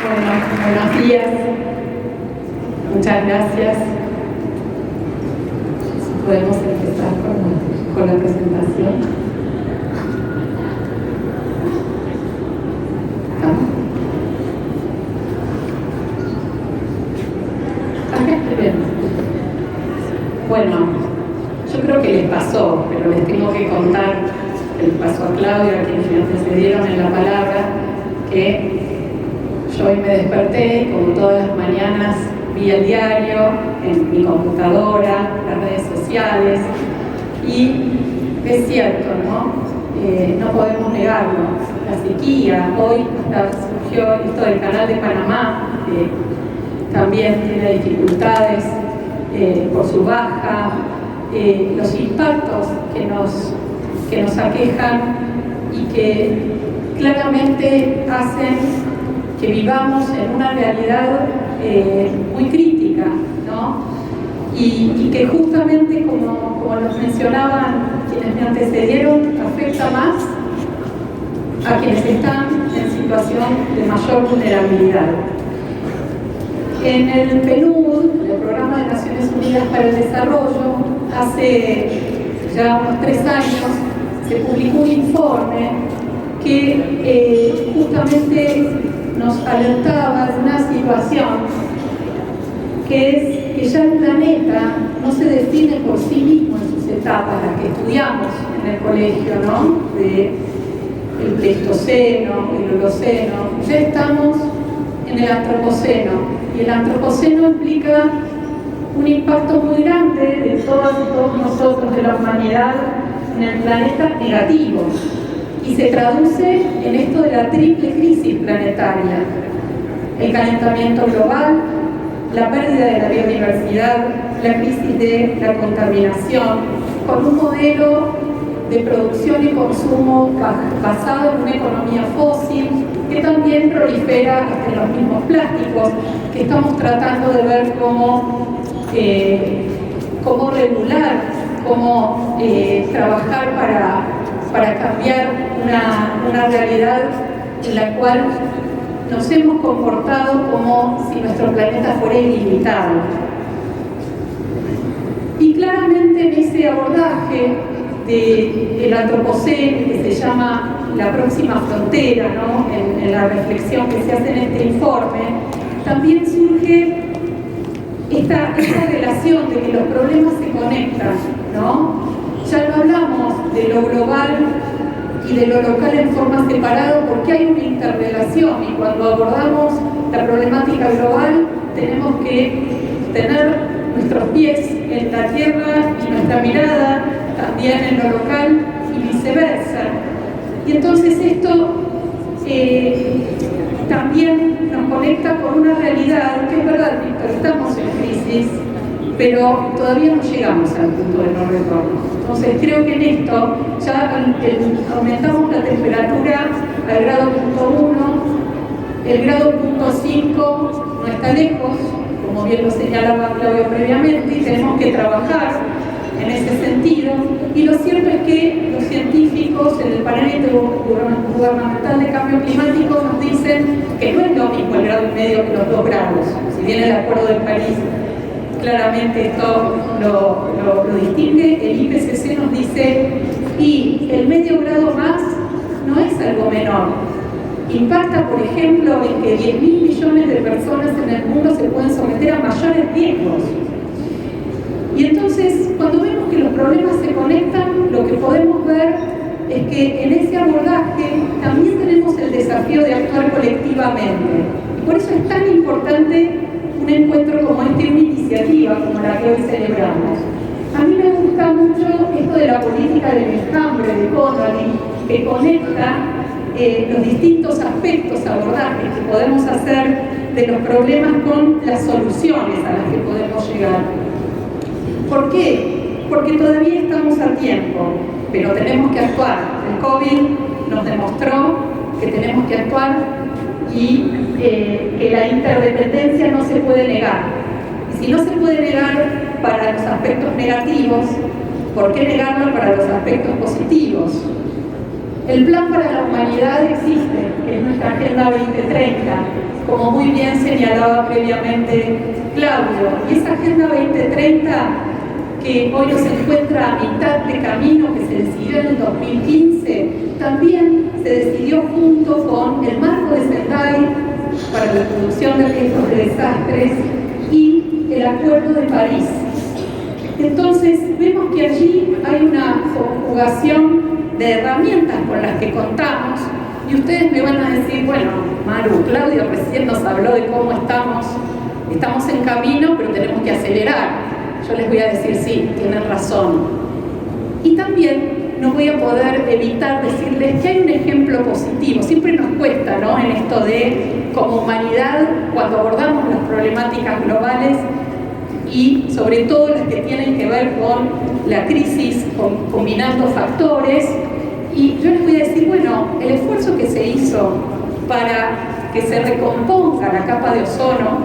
Bueno, buenos días. Muchas gracias. Podemos empezar con la presentación. ¿Estamos? Bien. Bueno, yo creo que les pasó, pero les tengo que contar que les pasó a Claudia, a quienes me antecedieron en la palabra, que yo hoy me desperté y como todas las mañanas vi el diario en mi computadora, las redes sociales, y es cierto, ¿no? No podemos negarlo. La sequía, hoy surgió esto del Canal de Panamá, que también tiene dificultades por su baja, los impactos que nos aquejan y que claramente hacen que vivamos en una realidad muy crítica, ¿no? Y que justamente, como nos mencionaban quienes me antecedieron, afecta más a quienes están en situación de mayor vulnerabilidad. En el PNUD, el Programa de Naciones Unidas para el Desarrollo, hace ya unos 3 años, se publicó un informe que justamente nos alertaba de una situación que es que ya el planeta no se define por sí mismo en sus etapas, las que estudiamos en el colegio, ¿no? El Pleistoceno, el Holoceno. Ya estamos en el Antropoceno, y el Antropoceno implica un impacto muy grande de todas y todos nosotros, de la humanidad, en el planeta negativo. Y se traduce en esto de la triple crisis planetaria: el calentamiento global, la pérdida de la biodiversidad, la crisis de la contaminación, con un modelo de producción y consumo basado en una economía fósil que también prolifera hasta en los mismos plásticos, que estamos tratando de ver cómo regular, cómo trabajar para cambiar una realidad en la cual nos hemos comportado como si nuestro planeta fuera ilimitado. Y claramente en ese abordaje del antropoceno, que se llama la próxima frontera, ¿no? en la reflexión que se hace en este informe, también surge esta relación de que los problemas se conectan, ¿no? Ya no hablamos de lo global y de lo local en forma separada, porque hay una interrelación, y cuando abordamos la problemática global tenemos que tener nuestros pies en la tierra y nuestra mirada también en lo local y viceversa. Y entonces esto también nos conecta con una realidad que es verdad, Víctor, estamos en crisis, pero todavía no llegamos al punto de no retorno. Entonces creo que en esto ya aumentamos la temperatura al grado .1, el grado .5 no está lejos, como bien lo señalaba Claudio previamente, y tenemos que trabajar en ese sentido. Y lo cierto es que los científicos en el panel gubernamental de cambio climático nos dicen que no es lo mismo el grado y medio que los 2 grados. Si bien el Acuerdo de París claramente esto lo distingue, el IPCC nos dice, y el medio grado más no es algo menor. Impacta, por ejemplo, en que 10.000 millones de personas en el mundo se pueden someter a mayores riesgos. Y entonces, cuando vemos que los problemas se conectan, lo que podemos ver es que en ese abordaje también tenemos el desafío de actuar colectivamente. Y por eso es tan importante un encuentro como este, una iniciativa como la que hoy celebramos. A mí me gusta mucho esto de la política del enjambre de Conrad, que conecta los distintos aspectos, abordajes que podemos hacer de los problemas con las soluciones a las que podemos llegar. ¿Por qué? Porque todavía estamos a tiempo, pero tenemos que actuar. El COVID nos demostró que tenemos que actuar y que la interdependencia no se puede negar. Y si no se puede negar para los aspectos negativos, ¿por qué negarlo para los aspectos positivos? El Plan para la Humanidad existe, que es nuestra Agenda 2030, como muy bien señalaba previamente Claudio. Y esa Agenda 2030, que hoy nos encuentra a mitad de camino, que se decidió en el 2015, también se decidió junto con el marco de Sendai para la reducción de riesgos de desastres y el Acuerdo de París. Entonces, vemos que allí hay una conjugación de herramientas con las que contamos, y ustedes me van a decir, bueno, Maru, Claudio recién nos habló de cómo estamos en camino, pero tenemos que acelerar. Yo les voy a decir, sí, tienen razón. Y también no voy a poder evitar decirles que hay un ejemplo positivo. Siempre nos cuesta, ¿no?, en esto de, como humanidad, cuando abordamos las problemáticas globales, y sobre todo las que tienen que ver con la crisis, combinando factores. Y yo les voy a decir, bueno, el esfuerzo que se hizo para que se recomponga la capa de ozono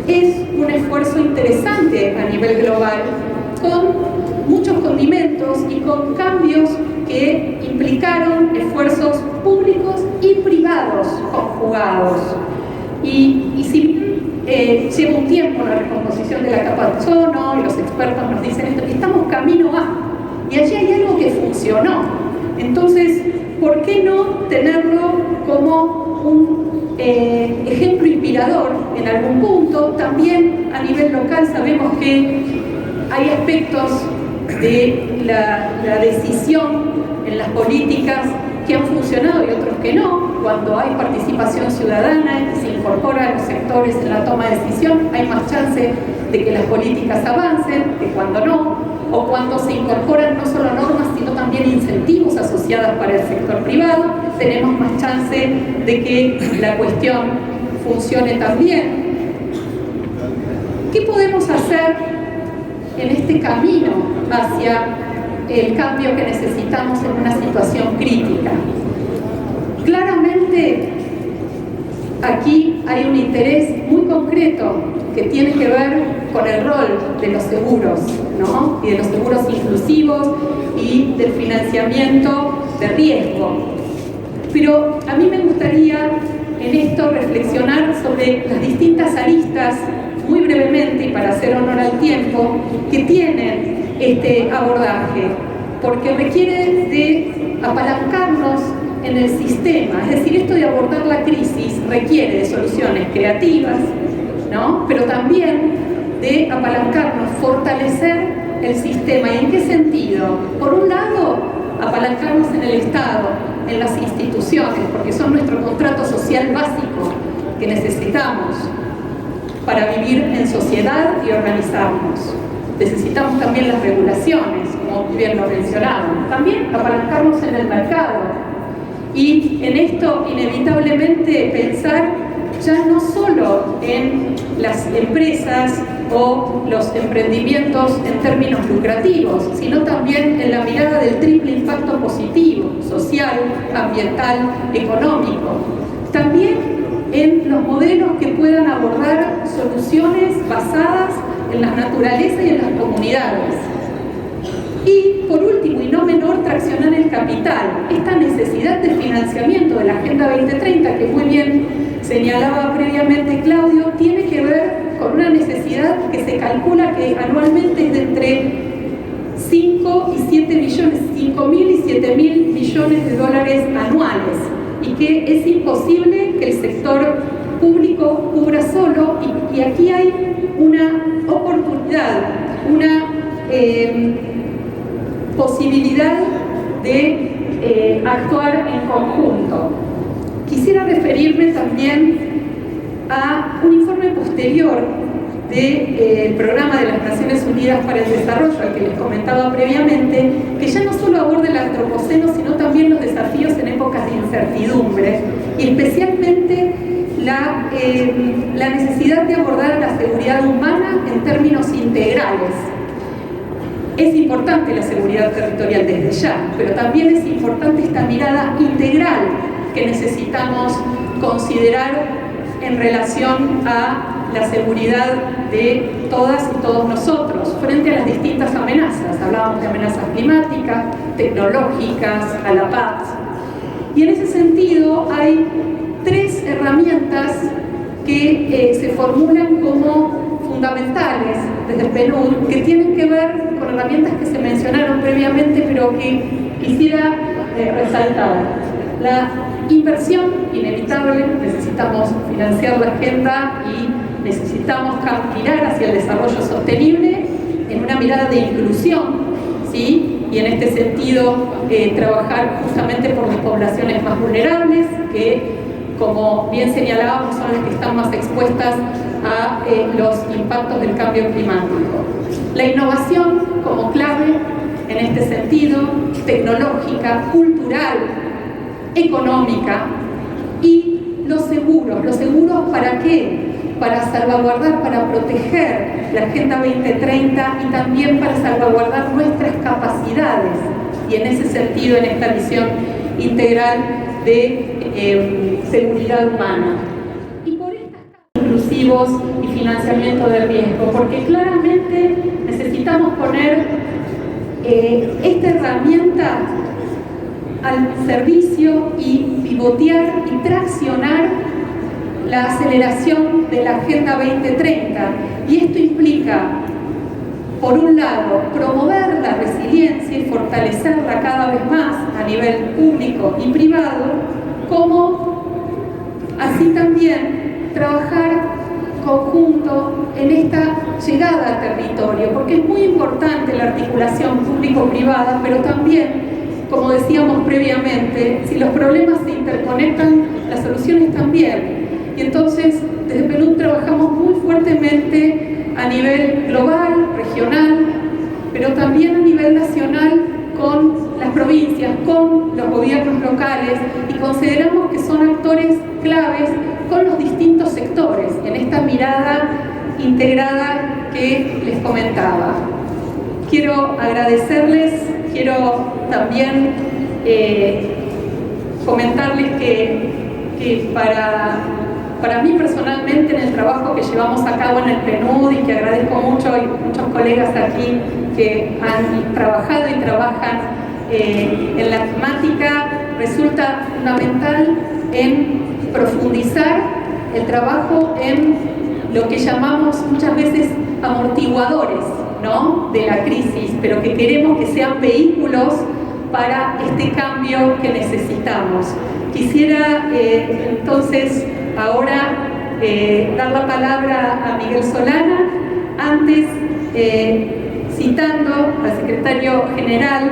es un esfuerzo interesante a nivel global, con muchos condimentos y con cambios que implicaron esfuerzos públicos y privados conjugados. Y si lleva un tiempo la recomposición de la capa de ozono, y los expertos nos dicen esto, estamos camino a, y allí hay algo que funcionó. Entonces, ¿por qué no tenerlo como un ejemplo inspirador en algún punto? También a nivel local sabemos que hay aspectos de la decisión en las políticas que han funcionado y otros que no. Cuando hay participación ciudadana y se incorpora a los sectores en la toma de decisión, hay más chance de que las políticas avancen que cuando no, o cuando se incorporan no solo normas, sino también incentivos asociados para el sector privado, tenemos más chance de que la cuestión funcione también. ¿Qué podemos hacer en este camino hacia el cambio que necesitamos en una situación crítica? Claramente, aquí hay un interés muy concreto que tiene que ver con el rol de los seguros, ¿no?, y de los seguros inclusivos y del financiamiento de riesgo. Pero a mí me gustaría en esto reflexionar sobre las distintas aristas, muy brevemente y para hacer honor al tiempo, que tienen este abordaje, porque requiere de apalancarnos en el sistema. Es decir, esto de abordar la crisis requiere de soluciones creativas, ¿no?, pero también de apalancarnos, fortalecer el sistema. ¿Y en qué sentido? Por un lado, apalancarnos en el Estado, en las instituciones, porque son nuestro contrato social básico que necesitamos para vivir en sociedad y organizarnos. Necesitamos también las regulaciones, como bien lo mencionaron. También apalancarnos en el mercado. Y en esto, inevitablemente, pensar ya no solo en las empresas o los emprendimientos en términos lucrativos, sino también en la mirada del triple impacto positivo, social, ambiental, económico. También en los modelos que puedan abordar soluciones basadas en la naturaleza y en las comunidades. Y por último, y no menor, traccionar el capital. Esta necesidad de financiamiento de la Agenda 2030, que muy bien señalaba previamente Claudio, tiene que ver con una necesidad que se calcula que anualmente es de entre 5 y 7 billones, 5.000 y 7.000 millones de dólares anuales, y que es imposible que el sector público cubra solo, y aquí hay una oportunidad, una posibilidad de actuar en conjunto. Quisiera referirme también a un informe posterior del Programa de las Naciones Unidas para el Desarrollo, al que les comentaba previamente, que ya no solo aborda el antropoceno, sino también los desafíos en épocas de incertidumbre, y especialmente la necesidad de abordar la seguridad humana en términos integrales. Es importante la seguridad territorial desde ya, pero también es importante esta mirada integral que necesitamos considerar en relación a la seguridad de todas y todos nosotros frente a las distintas amenazas. Hablábamos de amenazas climáticas, tecnológicas, a la paz. Y en ese sentido hay tres herramientas que se formulan como fundamentales desde el PNUD, que tienen que ver con herramientas que se mencionaron previamente, pero que quisiera resaltar. La inversión inevitable, necesitamos financiar la agenda y necesitamos mirar hacia el desarrollo sostenible en una mirada de inclusión, ¿sí? Y en este sentido trabajar justamente por las poblaciones más vulnerables, que como bien señalábamos son las que están más expuestas a los impactos del cambio climático. La innovación como clave en este sentido, tecnológica, cultural, económica, y los seguros ¿para qué? Para salvaguardar, para proteger la Agenda 2030 y también para salvaguardar nuestras capacidades, y en ese sentido, en esta visión integral de seguridad humana. Y por estas inclusivos y financiamiento de riesgo, porque claramente necesitamos poner esta herramienta al servicio y pivotear y traccionar la aceleración de la Agenda 2030. Y esto implica, por un lado, promover la resiliencia y fortalecerla cada vez más a nivel público y privado, como así también trabajar conjunto en esta llegada al territorio, porque es muy importante la articulación público-privada, pero también, como decíamos previamente, si los problemas se interconectan, las soluciones también. Y entonces, desde PNUD trabajamos muy fuertemente a nivel global, regional, pero también a nivel nacional con las provincias, con los gobiernos locales, y consideramos que son actores claves con los distintos sectores en esta mirada integrada que les comentaba. Quiero agradecerles, quiero también comentarles que para mí personalmente, en el trabajo que llevamos a cabo en el PNUD, y que agradezco mucho, y muchos colegas aquí que han trabajado y trabajan en la temática, resulta fundamental en profundizar el trabajo en lo que llamamos muchas veces amortiguadores, ¿no?, de la crisis, pero que queremos que sean vehículos para este cambio que necesitamos. Quisiera entonces ahora dar la palabra a Miguel Solana, antes citando al secretario general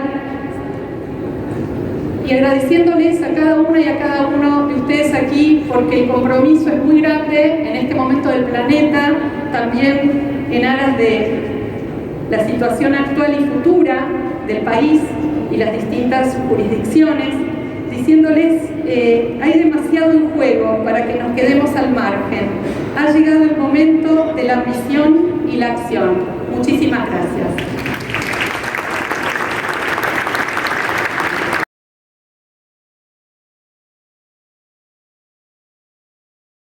y agradeciéndoles a cada una y a cada uno de ustedes aquí, porque el compromiso es muy grande en este momento del planeta, también en aras de la situación actual y futura del país y las distintas jurisdicciones, diciéndoles hay demasiado en juego para que nos quedemos al margen. Ha llegado el momento de la ambición y la acción. Muchísimas gracias.